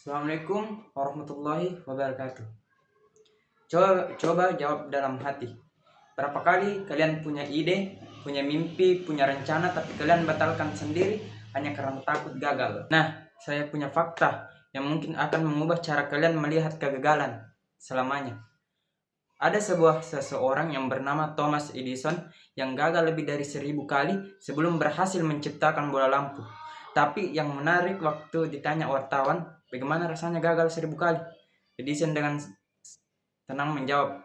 Assalamualaikum warahmatullahi wabarakatuh. Coba jawab dalam hati. Berapa kali kalian punya ide, punya mimpi, punya rencana, tapi kalian batalkan sendiri hanya karena takut gagal? Nah, saya punya fakta yang mungkin akan mengubah cara kalian melihat kegagalan selamanya. Ada seseorang yang bernama Thomas Edison yang gagal lebih dari 1000 kali sebelum berhasil menciptakan bola lampu. Tapi yang menarik, waktu ditanya wartawan bagaimana rasanya gagal 1000 kali, Edison dengan tenang menjawab,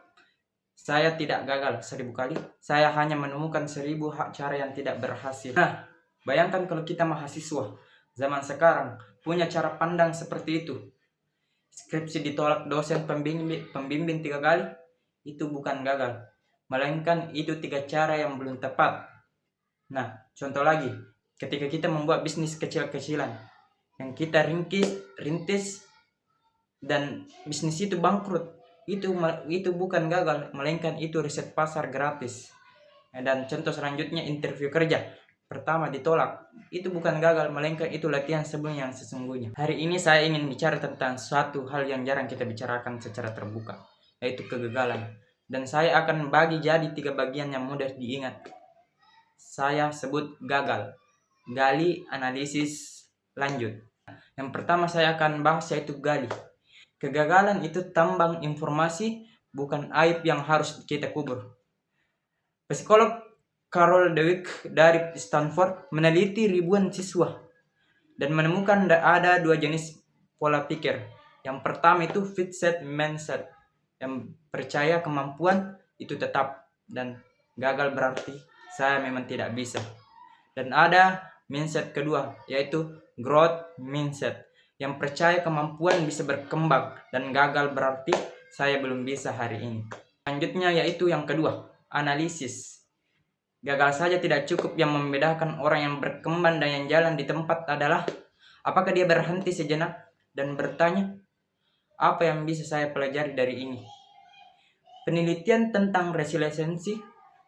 "Saya tidak gagal 1000 kali, saya hanya menemukan 1000 cara yang tidak berhasil." Nah, bayangkan kalau kita mahasiswa zaman sekarang punya cara pandang seperti itu. Skripsi ditolak dosen pembimbing 3 kali, itu bukan gagal, melainkan itu 3 cara yang belum tepat. Nah, contoh lagi, ketika kita membuat bisnis kecil-kecilan yang kita rintis dan bisnis itu bangkrut, itu bukan gagal, melainkan itu riset pasar gratis. Dan contoh selanjutnya, interview kerja pertama ditolak, itu bukan gagal, melainkan itu latihan sebelum yang sesungguhnya. Hari ini saya ingin bicara tentang suatu hal yang jarang kita bicarakan secara terbuka, yaitu kegagalan. Dan saya akan bagi jadi 3 bagian yang mudah diingat. Saya sebut gagal, gali, analisis, lanjut. Yang pertama saya akan bahas yaitu gali. Kegagalan itu tambang informasi, bukan aib yang harus kita kubur. Psikolog Carol Dweck dari Stanford meneliti ribuan siswa dan menemukan ada 2 jenis pola pikir. Yang pertama itu fixed mindset, yang percaya kemampuan itu tetap dan gagal berarti saya memang tidak bisa. Dan ada mindset kedua, yaitu growth mindset, yang percaya kemampuan bisa berkembang dan gagal berarti saya belum bisa hari ini. Selanjutnya yaitu yang kedua, analisis. Gagal saja tidak cukup, yang membedakan orang yang berkembang dan yang jalan di tempat adalah apakah dia berhenti sejenak dan bertanya, apa yang bisa saya pelajari dari ini? Penelitian tentang resiliensi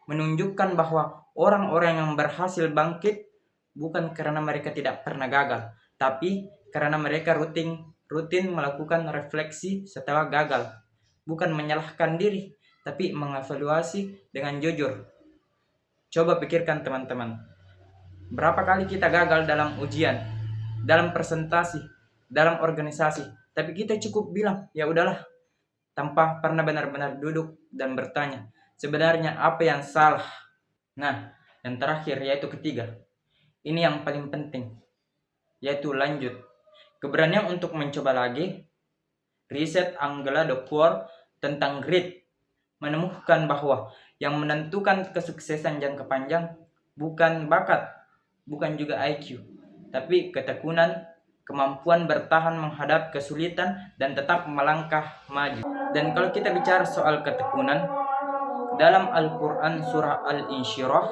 menunjukkan bahwa orang-orang yang berhasil bangkit bukan karena mereka tidak pernah gagal, tapi karena mereka rutin melakukan refleksi setelah gagal. Bukan menyalahkan diri, tapi mengevaluasi dengan jujur. Coba pikirkan teman-teman, berapa kali kita gagal dalam ujian, dalam presentasi, dalam organisasi, tapi kita cukup bilang, ya udahlah, tanpa pernah benar-benar duduk dan bertanya, sebenarnya apa yang salah? Nah, yang terakhir yaitu ketiga. Ini yang paling penting, yaitu lanjut. Keberanian untuk mencoba lagi. Riset Angela Duckworth tentang grit menemukan bahwa yang menentukan kesuksesan jangka panjang bukan bakat, bukan juga IQ, tapi ketekunan, kemampuan bertahan menghadapi kesulitan dan tetap melangkah maju. Dan kalau kita bicara soal ketekunan, dalam Al-Quran surah Al-Insyirah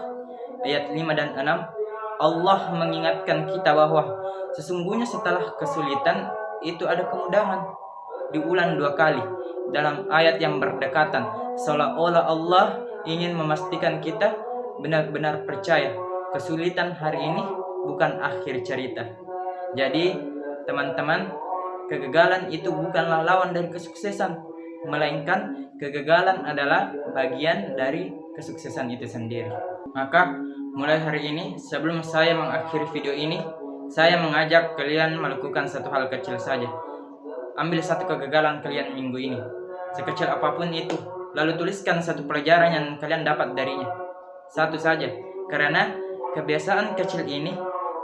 ayat 5 dan 6, Allah mengingatkan kita bahwa sesungguhnya setelah kesulitan itu ada kemudahan. Diulang 2 kali dalam ayat yang berdekatan, seolah-olah Allah ingin memastikan kita benar-benar percaya kesulitan hari ini bukan akhir cerita. Jadi teman-teman, kegagalan itu bukanlah lawan dari kesuksesan, melainkan kegagalan adalah bagian dari kesuksesan itu sendiri. Maka mulai hari ini, sebelum saya mengakhiri video ini, saya mengajak kalian melakukan satu hal kecil saja. Ambil satu kegagalan kalian minggu ini, sekecil apapun itu, lalu tuliskan satu pelajaran yang kalian dapat darinya. Satu saja, karena kebiasaan kecil ini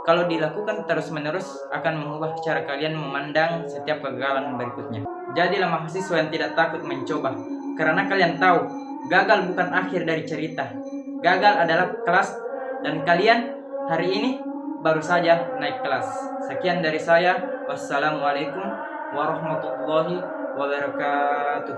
kalau dilakukan terus-menerus akan mengubah cara kalian memandang setiap kegagalan berikutnya. Jadilah mahasiswa yang tidak takut mencoba, karena kalian tahu gagal bukan akhir dari cerita. Gagal adalah kelas, dan kalian hari ini baru saja naik kelas. Sekian dari saya. Wassalamualaikum warahmatullahi wabarakatuh.